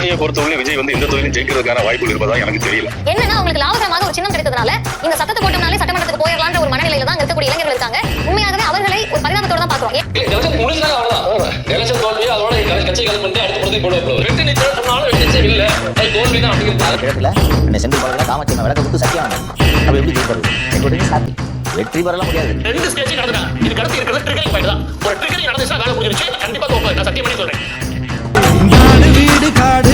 என்னைய பொறுத்தவரை விஜய் வந்து இந்த தொழிலும் ஜெயிக்கிறதுக்கான வாய்ப்புகள் இருப்பதா எனக்கு தெரியல. என்னன்னா உங்களுக்கு லாபகரமாக ஒரு சின்னம் கிடைத்ததுனால இந்த சத்தத்தை போட்டோம்னாலே சட்டமன்றத்துக்கு போயிடலான்ற ஒரு மனநிலையில தான் இருக்கக்கூடிய இளைஞர்கள் இருக்காங்க. உண்மையாகவே அவர்களை ஒரு பரிணாமத்தோட தான் பாக்குறோம். வெற்றி பெறலாம் முடியாது. ரெண்டு ஸ்டேஜ் நடந்துடா. இது கடத்தி இருக்கிறது ட்ரிகரிங் பாயிண்ட் தான். ஒரு ட்ரிகரிங் நடந்துச்சா வேலை முடிஞ்சிருச்சு. கண்டிப்பா தோப்பேன். நான் சத்தியம் பண்ணி சொல்றேன். வீடு காடு